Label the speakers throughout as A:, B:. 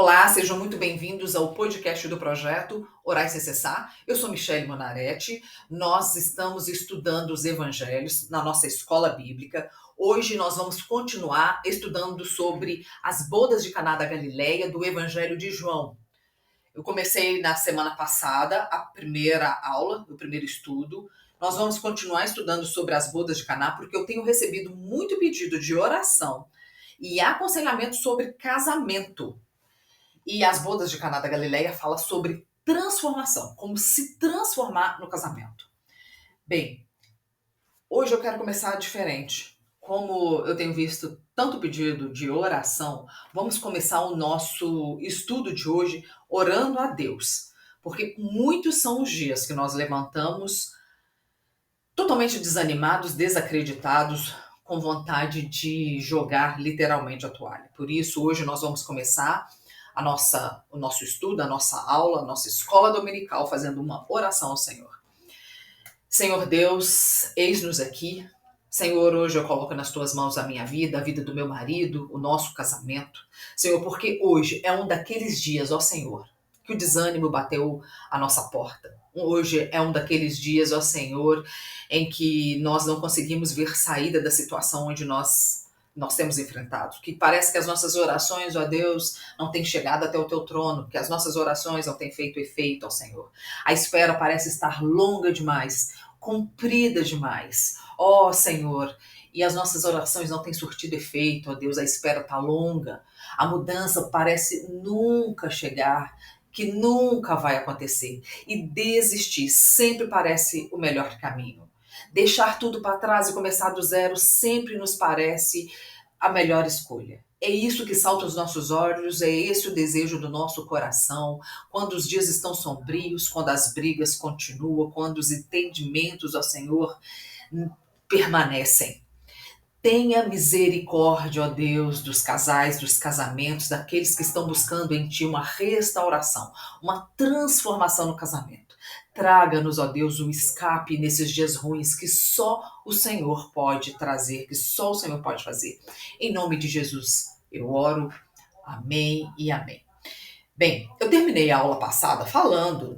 A: Olá, sejam muito bem-vindos ao podcast do projeto Orais Sem Cessar. Eu sou Michele Monaretti. Nós estamos estudando os evangelhos na nossa escola bíblica. Hoje nós vamos continuar estudando sobre as bodas de Caná da Galileia do Evangelho de João. Eu comecei na semana passada a primeira aula, o primeiro estudo. Nós vamos continuar estudando sobre as bodas de Caná porque eu tenho recebido muito pedido de oração e aconselhamento sobre casamento. E as bodas de Caná da Galileia fala sobre transformação, como se transformar no casamento. Bem, hoje eu quero começar diferente. Como eu tenho visto tanto pedido de oração, vamos começar o nosso estudo de hoje orando a Deus. Porque muitos são os dias que nós levantamos totalmente desanimados, desacreditados, com vontade de jogar literalmente a toalha. Por isso, hoje nós vamos começar o nosso estudo, a nossa aula, a nossa escola dominical, fazendo uma oração ao Senhor. Senhor Deus, eis-nos aqui. Senhor, hoje eu coloco nas tuas mãos a minha vida, a vida do meu marido, o nosso casamento. Senhor, porque hoje é um daqueles dias, ó Senhor, que o desânimo bateu a nossa porta. Hoje é um daqueles dias, ó Senhor, em que nós não conseguimos ver saída da situação onde nós temos enfrentado. Que parece que as nossas orações, ó Deus, não têm chegado até o teu trono, que as nossas orações não têm feito efeito, ó Senhor. A espera parece estar longa demais, comprida demais, ó Senhor, e as nossas orações não têm surtido efeito, ó Deus, a espera está longa, a mudança parece nunca chegar, que nunca vai acontecer, e desistir sempre parece o melhor caminho. Deixar tudo para trás e começar do zero sempre nos parece a melhor escolha. É isso que salta aos nossos olhos, é esse o desejo do nosso coração, quando os dias estão sombrios, quando as brigas continuam, quando os entendimentos ao Senhor permanecem. Tenha misericórdia, ó Deus, dos casais, dos casamentos, daqueles que estão buscando em Ti uma restauração, uma transformação no casamento. Traga-nos, ó Deus, um escape nesses dias ruins que só o Senhor pode trazer, que só o Senhor pode fazer. Em nome de Jesus, eu oro. Amém e amém. Bem, eu terminei a aula passada falando,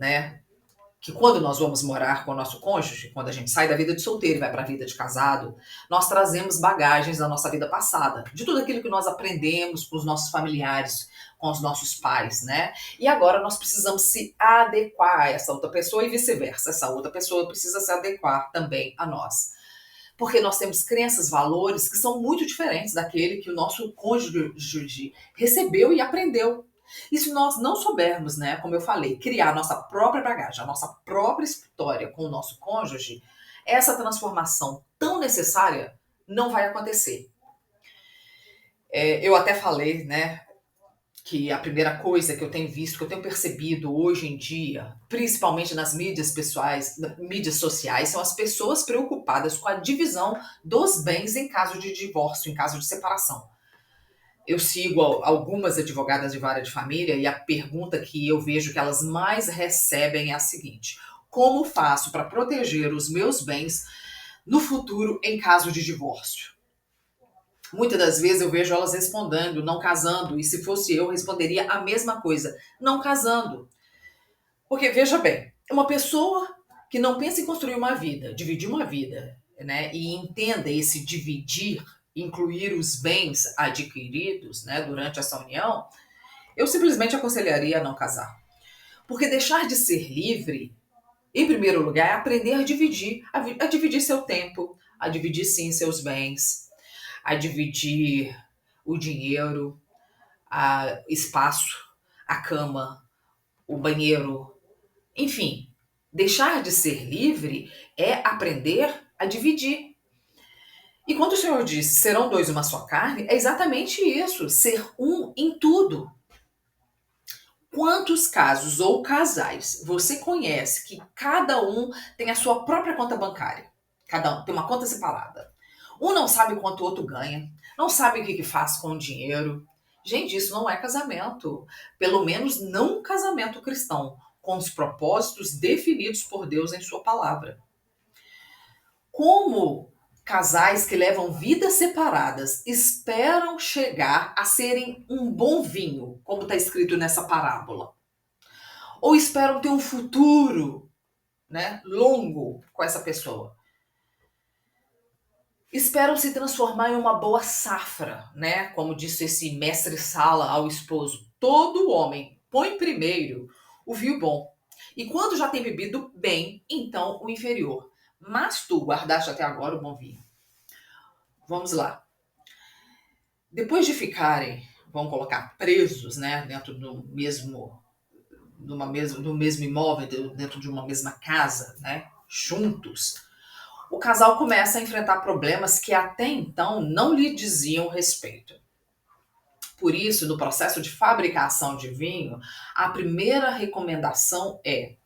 A: que quando nós vamos morar com o nosso cônjuge, quando a gente sai da vida de solteiro e vai para a vida de casado, nós trazemos bagagens da nossa vida passada, de tudo aquilo que nós aprendemos com os nossos familiares, com os nossos pais, né? E agora nós precisamos se adequar a essa outra pessoa e vice-versa. Essa outra pessoa precisa se adequar também a nós. Porque nós temos crenças, valores que são muito diferentes daquele que o nosso cônjuge recebeu e aprendeu. E se nós não soubermos, como eu falei, criar a nossa própria bagagem, a nossa própria história com o nosso cônjuge, essa transformação tão necessária não vai acontecer. Eu até falei, que a primeira coisa que eu tenho visto, que eu tenho percebido hoje em dia, principalmente nas mídias pessoais, mídias sociais, são as pessoas preocupadas com a divisão dos bens em caso de divórcio, em caso de separação. Eu sigo algumas advogadas de vara de família e a pergunta que eu vejo que elas mais recebem é a seguinte: como faço para proteger os meus bens no futuro em caso de divórcio? Muitas das vezes eu vejo elas respondendo, não casando, e se fosse eu responderia a mesma coisa, não casando. Porque veja bem, uma pessoa que não pensa em construir uma vida, dividir uma vida, e entenda esse dividir, incluir os bens adquiridos, durante essa união, eu simplesmente aconselharia a não casar. Porque deixar de ser livre, em primeiro lugar, é aprender a dividir, a dividir seu tempo, a dividir sim seus bens, a dividir o dinheiro, a espaço, a cama, o banheiro, enfim. Deixar de ser livre é aprender a dividir. E quando o Senhor diz, serão dois uma só carne, é exatamente isso, ser um em tudo. Quantos casos ou casais você conhece que cada um tem a sua própria conta bancária? Cada um tem uma conta separada. Um não sabe quanto o outro ganha, não sabe o que faz com o dinheiro. Gente, isso não é casamento. Pelo menos não um casamento cristão, com os propósitos definidos por Deus em sua palavra. Como Casais que levam vidas separadas esperam chegar a serem um bom vinho, como está escrito nessa parábola. Ou esperam ter um futuro, né, longo com essa pessoa. Esperam se transformar em uma boa safra, né? Como disse esse mestre Sala ao esposo. Todo homem põe primeiro o vinho bom. E quando já tem bebido bem, então o inferior. Mas tu guardaste até agora o bom vinho. Vamos lá. Depois de ficarem, vamos colocar, presos, né, dentro do mesmo imóvel, dentro de uma mesma casa, né, juntos, o casal começa a enfrentar problemas que até então não lhe diziam respeito. Por isso, no processo de fabricação de vinho, a primeira recomendação é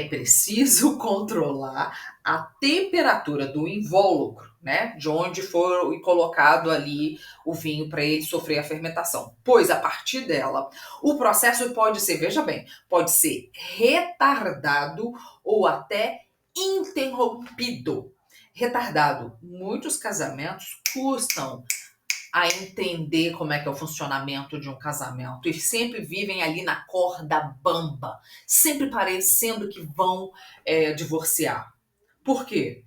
A: preciso controlar a temperatura do invólucro, né? De onde for colocado ali o vinho para ele sofrer a fermentação. Pois a partir dela, o processo pode ser, veja bem, pode ser retardado ou até interrompido. Retardado. Muitos casamentos custam a entender como é que é o funcionamento de um casamento e sempre vivem ali na corda bamba, sempre parecendo que vão divorciar. Por quê?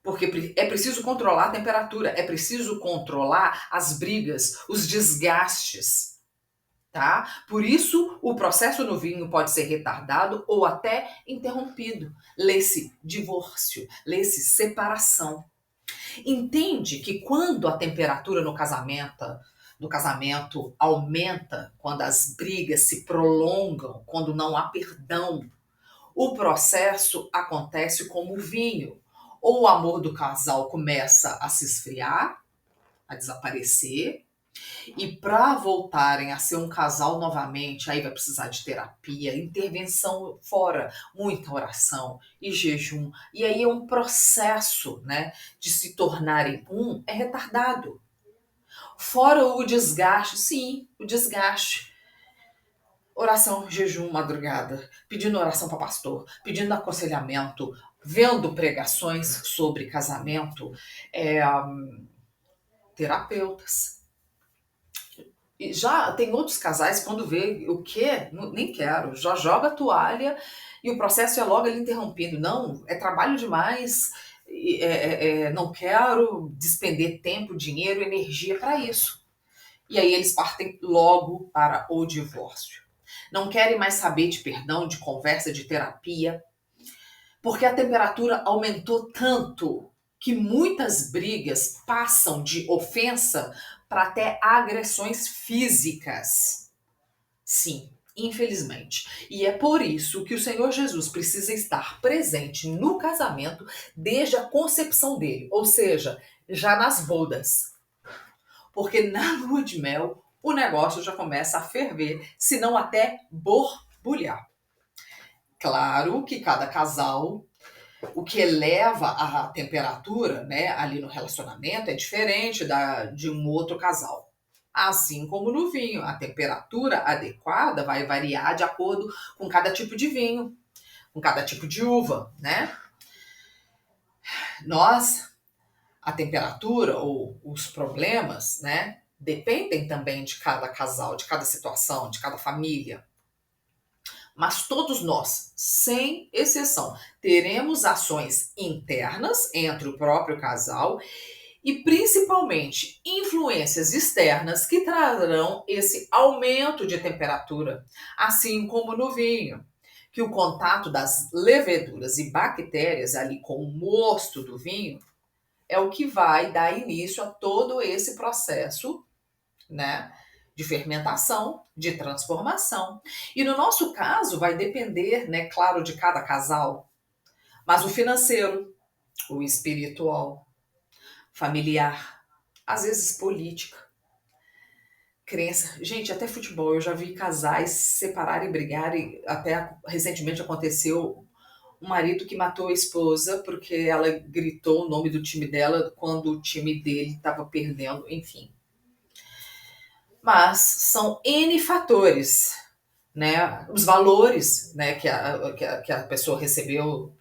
A: Porque é preciso controlar a temperatura, é preciso controlar as brigas, os desgastes, tá? Por isso, o processo no vinho pode ser retardado ou até interrompido. Lê-se divórcio, lê-se separação. Entende que quando a temperatura do casamento aumenta, quando as brigas se prolongam, quando não há perdão, o processo acontece como o vinho. Ou o amor do casal começa a se esfriar, a desaparecer, e para voltarem a ser um casal novamente, aí vai precisar de terapia, intervenção fora, muita oração e jejum. E aí é um processo, né, de se tornarem um, é retardado. Fora o desgaste, sim, o desgaste. Oração, jejum, madrugada, pedindo oração para pastor, pedindo aconselhamento, vendo pregações sobre casamento, é, terapeutas. E já tem outros casais, quando vê o quê? Nem quero, já joga a toalha e o processo é logo ali interrompido. Não, é trabalho demais, não quero despender tempo, dinheiro, energia para isso. E aí eles partem logo para o divórcio. Não querem mais saber de perdão, de conversa, de terapia, porque a temperatura aumentou tanto que muitas brigas passam de ofensa para até agressões físicas. Sim, infelizmente. E é por isso que o Senhor Jesus precisa estar presente no casamento desde a concepção dele, ou seja, já nas bodas. Porque na lua de mel o negócio já começa a ferver, se não até borbulhar. Claro que cada casal, o que eleva a temperatura, né, ali no relacionamento é diferente de um outro casal. Assim como no vinho, a temperatura adequada vai variar de acordo com cada tipo de vinho, com cada tipo de uva, né? A temperatura ou os problemas, né, dependem também de cada casal, de cada situação, de cada família. Mas todos nós, sem exceção, teremos ações internas entre o próprio casal e principalmente influências externas que trarão esse aumento de temperatura, assim como no vinho, que o contato das leveduras e bactérias ali com o mosto do vinho é o que vai dar início a todo esse processo, né, de fermentação, de transformação. E no nosso caso vai depender, né, claro, de cada casal, mas o financeiro, o espiritual, familiar, às vezes política, crença. Gente, até futebol, eu já vi casais se separarem e brigarem, até recentemente aconteceu um marido que matou a esposa porque ela gritou o nome do time dela quando o time dele estava perdendo, enfim. Mas são N fatores, né? Os valores, né, que a pessoa recebeu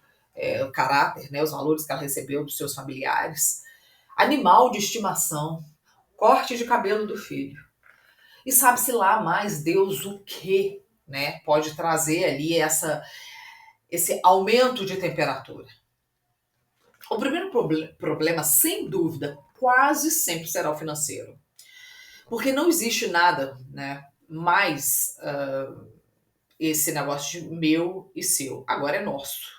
A: o caráter, né, os valores que ela recebeu dos seus familiares. Animal de estimação, corte de cabelo do filho. E sabe-se lá mais Deus o que, né, pode trazer ali esse aumento de temperatura. O primeiro problema, sem dúvida, quase sempre será o financeiro. Porque não existe nada, né, mais esse negócio de meu e seu. Agora é nosso.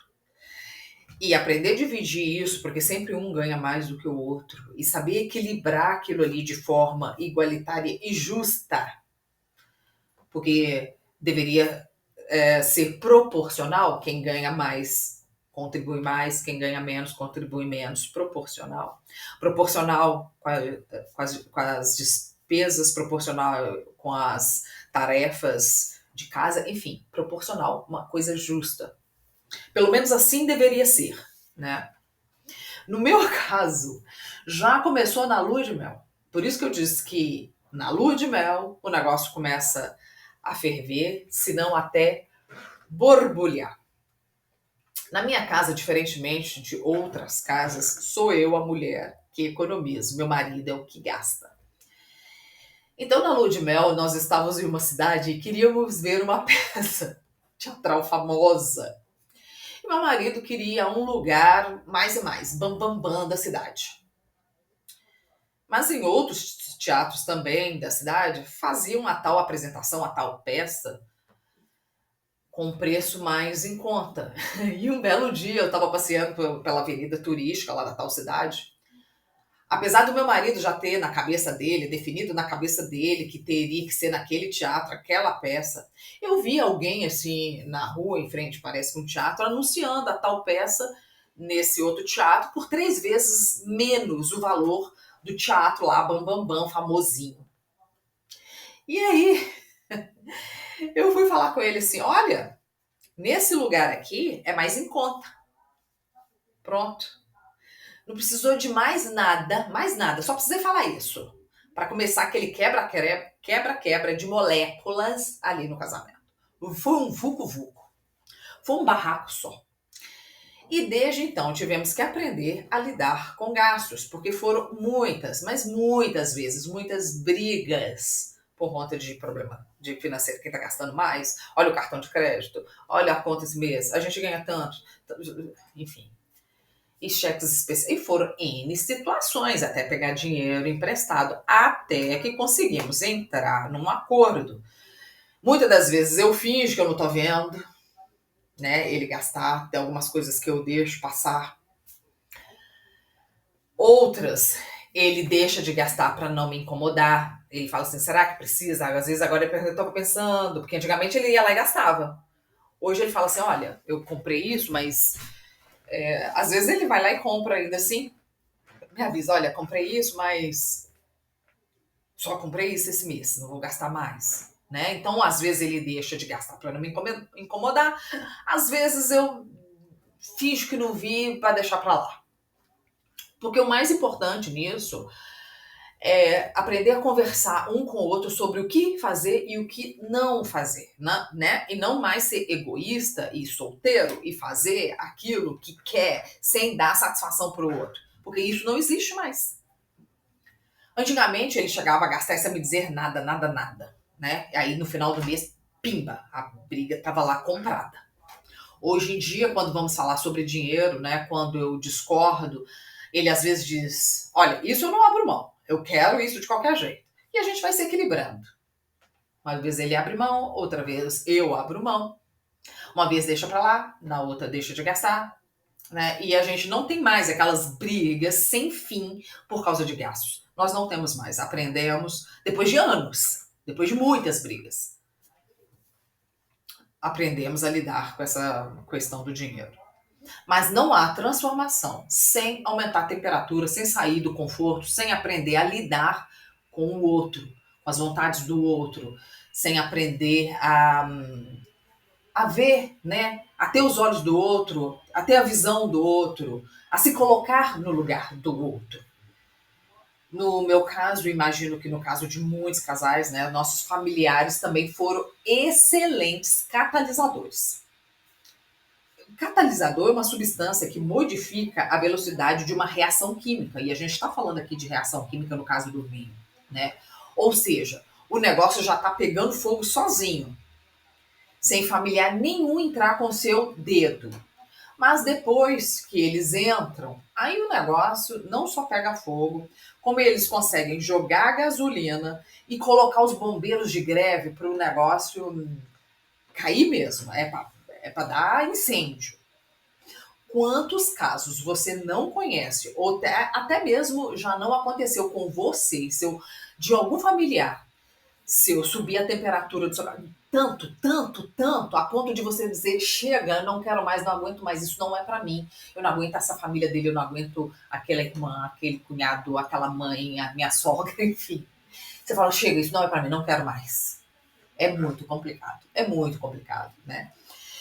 A: E aprender a dividir isso, porque sempre um ganha mais do que o outro, e saber equilibrar aquilo ali de forma igualitária e justa, porque deveria ser proporcional, quem ganha mais contribui mais, quem ganha menos contribui menos, proporcional. Proporcional com as despesas, proporcional com as tarefas de casa, enfim, proporcional, uma coisa justa. Pelo menos assim deveria ser, né? No meu caso, já começou na lua de mel. Por isso que eu disse que na lua de mel o negócio começa a ferver, se não até borbulhar. Na minha casa, diferentemente de outras casas, sou eu a mulher que economiza, meu marido é o que gasta. Então, na lua de mel, nós estávamos em uma cidade e queríamos ver uma peça teatral famosa. E meu marido queria um lugar mais e mais, bam, da cidade. Mas em outros teatros também da cidade, faziam a tal apresentação, a tal peça, com um preço mais em conta. E um belo dia eu estava passeando pela avenida turística lá da tal cidade. Apesar do meu marido já ter na cabeça dele, definido na cabeça dele que teria que ser naquele teatro, aquela peça, eu vi alguém assim na rua, em frente, parece que um teatro, anunciando a tal peça nesse outro teatro por 3 vezes menos o valor do teatro lá, bam, famosinho. E aí, eu fui falar com ele assim, olha, nesse lugar aqui é mais em conta. Pronto. Não precisou de mais nada. Só precisei falar isso. Para começar aquele quebra de moléculas ali no casamento. Foi um vucu-vucu. Foi um barraco só. E desde então tivemos que aprender a lidar com gastos, porque foram muitas, mas muitas vezes, muitas brigas por conta de problema de financeiro. Quem está gastando mais, olha o cartão de crédito, olha a conta esse mês, a gente ganha tanto, enfim. E cheques especiais. E foram N situações, até pegar dinheiro emprestado, até que conseguimos entrar num acordo. Muitas das vezes eu finjo que eu não estou vendo, né, ele gastar, tem algumas coisas que eu deixo passar. Outras, ele deixa de gastar para não me incomodar. Ele fala assim, será que precisa? Às vezes agora eu estou pensando, porque antigamente ele ia lá e gastava. Hoje ele fala assim, olha, eu comprei isso, mas às vezes ele vai lá e compra ainda assim. Me avisa, olha, comprei isso, mas só comprei isso esse mês, não vou gastar mais. Né? Então, às vezes ele deixa de gastar para não me incomodar, às vezes eu finjo que não vi para deixar para lá. Porque o mais importante nisso é aprender a conversar um com o outro sobre o que fazer e o que não fazer, né? E não mais ser egoísta e solteiro e fazer aquilo que quer sem dar satisfação para o outro. Porque isso não existe mais. Antigamente ele chegava a gastar sem me dizer nada, né? E aí no final do mês, pimba, a briga estava lá comprada. Hoje em dia, quando vamos falar sobre dinheiro, né? Quando eu discordo, ele às vezes diz, olha, isso eu não abro mão, eu quero isso de qualquer jeito. E a gente vai se equilibrando. Uma vez ele abre mão, outra vez eu abro mão. Uma vez deixa pra lá, na outra deixa de gastar. Né? E a gente não tem mais aquelas brigas sem fim por causa de gastos. Nós não temos mais. Aprendemos, depois de anos, depois de muitas brigas, aprendemos a lidar com essa questão do dinheiro. Mas não há transformação sem aumentar a temperatura, sem sair do conforto, sem aprender a lidar com o outro, com as vontades do outro, sem aprender a ver, né? A ter os olhos do outro, a ter a visão do outro, a se colocar no lugar do outro. No meu caso, imagino que no caso de muitos casais, né, nossos familiares também foram excelentes catalisadores. Catalisador é uma substância que modifica a velocidade de uma reação química. E a gente está falando aqui de reação química no caso do vinho, né? Ou seja, o negócio já está pegando fogo sozinho, sem familiar nenhum entrar com seu dedo. Mas depois que eles entram, aí o negócio não só pega fogo, como eles conseguem jogar gasolina e colocar os bombeiros de greve para o negócio cair mesmo. É para dar incêndio. Quantos casos você não conhece, ou até mesmo já não aconteceu com você, de algum familiar, se eu subir a temperatura do seu tanto, tanto, tanto, a ponto de você dizer, chega, não quero mais, não aguento mais, isso não é para mim. Eu não aguento essa família dele, eu não aguento aquela irmã, aquele cunhado, aquela mãe, a minha sogra, enfim. Você fala, chega, isso não é para mim, não quero mais. É muito complicado, né?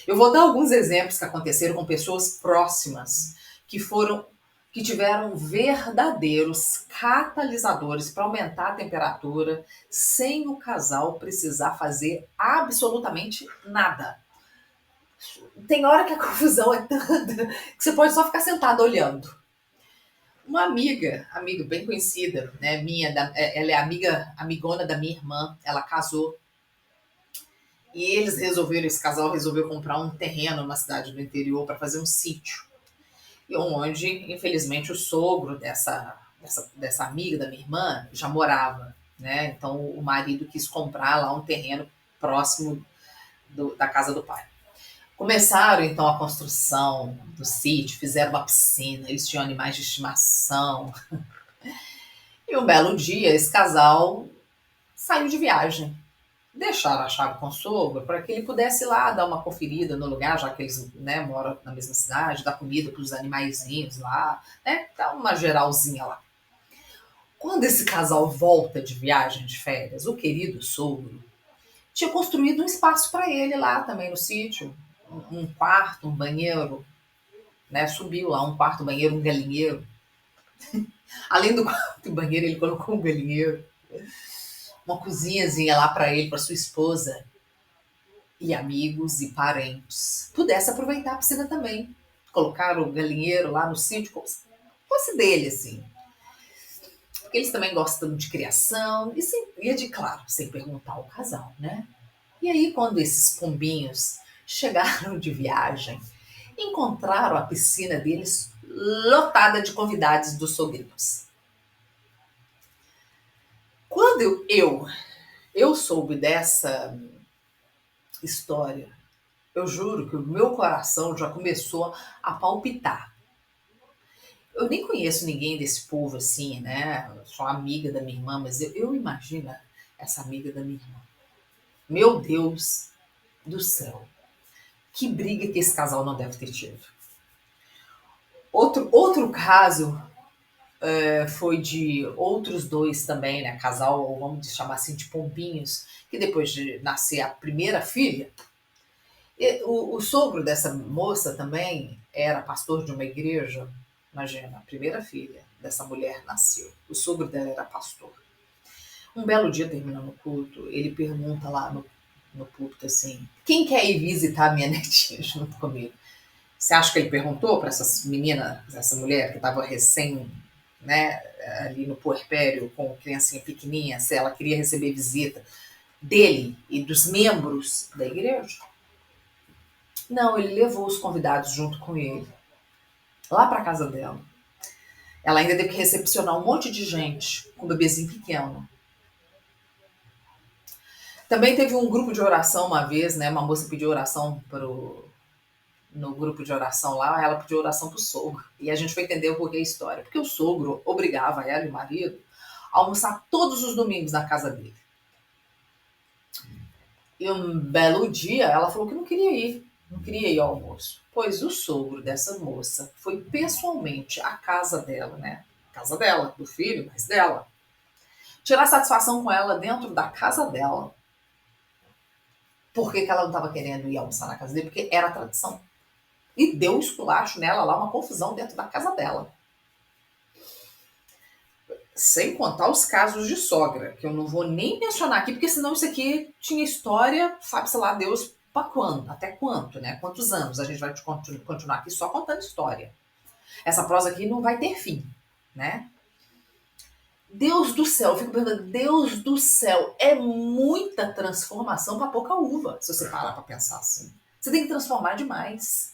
A: Eu vou dar alguns exemplos que aconteceram com pessoas próximas que tiveram verdadeiros catalisadores para aumentar a temperatura sem o casal precisar fazer absolutamente nada. Tem hora que a confusão é tanta que você pode só ficar sentado olhando. Uma amiga bem conhecida, né, ela é amigona da minha irmã, ela casou. E esse casal resolveu comprar um terreno numa cidade do interior para fazer um sítio. E onde, infelizmente, o sogro dessa amiga da minha irmã já morava, né? Então o marido quis comprar lá um terreno próximo da casa do pai. Começaram então a construção do sítio, fizeram uma piscina, eles tinham animais de estimação. E um belo dia esse casal saiu de viagem. Deixaram a chave com o sogro para que ele pudesse ir lá dar uma conferida no lugar, já que eles, né, moram na mesma cidade, dar comida para os animaizinhos lá, né, dar uma geralzinha lá. Quando esse casal volta de viagem de férias, o querido sogro tinha construído um espaço para ele lá também no sítio, um quarto, um banheiro, né, subiu lá um quarto, um banheiro, um galinheiro. Além do quarto e banheiro, ele colocou um galinheiro, uma cozinhazinha lá para ele, para sua esposa, e amigos e parentes pudesse aproveitar a piscina também. Colocaram o galinheiro lá no sítio, como se fosse dele, assim. Porque eles também gostam de criação, claro, sem perguntar ao casal, né? E aí, quando esses pombinhos chegaram de viagem, encontraram a piscina deles lotada de convidados dos sogrinhos. Quando eu soube dessa história, eu juro que o meu coração já começou a palpitar. Eu nem conheço ninguém desse povo assim, né? Eu sou amiga da minha irmã, mas eu imagino essa amiga da minha irmã. Meu Deus do céu. Que briga que esse casal não deve ter tido. Outro caso foi de outros dois também, né? Casal, ou vamos chamar assim, de pombinhos, que depois de nascer a primeira filha, o sogro dessa moça também era pastor de uma igreja. Imagina, a primeira filha dessa mulher nasceu. O sogro dela era pastor. Um belo dia, terminando o culto, ele pergunta lá no púlpito assim: quem quer ir visitar a minha netinha junto comigo? Você acha que ele perguntou para essa menina, essa mulher que estava recém, né, ali no puerpério, com criancinha pequenininha, se ela queria receber visita dele e dos membros da igreja? Não, ele levou os convidados junto com ele, lá para casa dela. Ela ainda teve que recepcionar um monte de gente com um bebezinho pequeno. Também teve um grupo de oração uma vez, né? Uma moça pediu oração no grupo de oração lá, ela pediu oração pro sogro. E a gente foi entender o porquê a história. Porque o sogro obrigava ela e o marido a almoçar todos os domingos na casa dele. E um belo dia ela falou que não queria ir ao almoço. Pois o sogro dessa moça foi pessoalmente à casa dela, né? Casa dela, do filho, mas dela. Tirar satisfação com ela dentro da casa dela. Por que ela não estava querendo ir almoçar na casa dele? Porque era a tradição. E deu um esculacho nela lá, uma confusão dentro da casa dela. Sem contar os casos de sogra, que eu não vou nem mencionar aqui, porque senão isso aqui tinha história, sabe-se lá Deus, Para quando? Até quanto, né? Quantos anos a gente vai continuar aqui só contando história? Essa prosa aqui não vai ter fim, né? Deus do céu, eu fico pensando, Deus do céu, é muita transformação para pouca uva, se você parar para pensar assim. Você tem que transformar demais.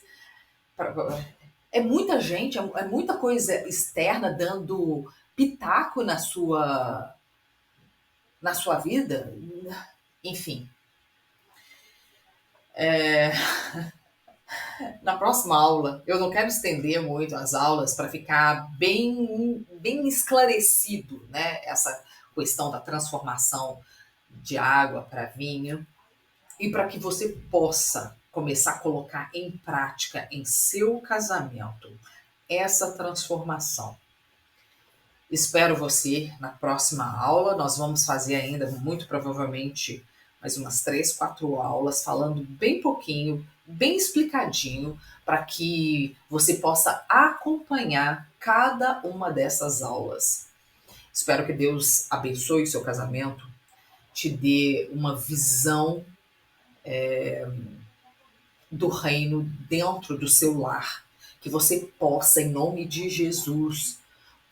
A: É muita gente, é muita coisa externa dando pitaco na sua vida. Enfim, na próxima aula, eu não quero estender muito as aulas para ficar bem esclarecido, né? Essa questão da transformação de água para vinho e para que você possa começar a colocar em prática em seu casamento essa transformação. Espero você na próxima aula. Nós vamos fazer ainda, muito provavelmente, mais umas 3, 4 aulas, falando bem pouquinho, bem explicadinho, para que você possa acompanhar cada uma dessas aulas. Espero que Deus abençoe o seu casamento, te dê uma visão do reino dentro do seu lar, que você possa, em nome de Jesus,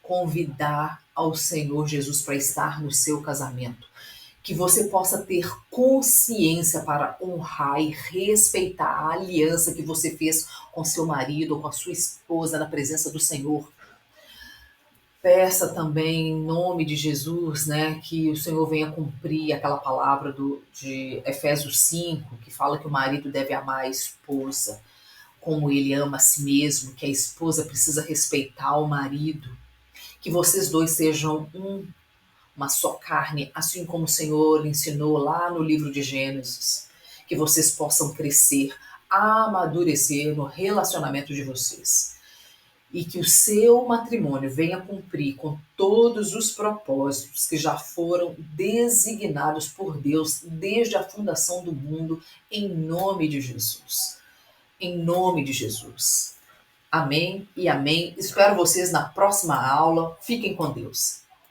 A: convidar ao Senhor Jesus para estar no seu casamento. Que você possa ter consciência para honrar e respeitar a aliança que você fez com seu marido ou com a sua esposa na presença do Senhor. Peça também, em nome de Jesus, né, que o Senhor venha cumprir aquela palavra de Efésios 5, que fala que o marido deve amar a esposa como ele ama a si mesmo, que a esposa precisa respeitar o marido, que vocês dois sejam uma só carne, assim como o Senhor ensinou lá no livro de Gênesis, que vocês possam crescer, amadurecer no relacionamento de vocês. E que o seu matrimônio venha cumprir com todos os propósitos que já foram designados por Deus desde a fundação do mundo, em nome de Jesus. Em nome de Jesus. Amém e amém. Espero vocês na próxima aula. Fiquem com Deus.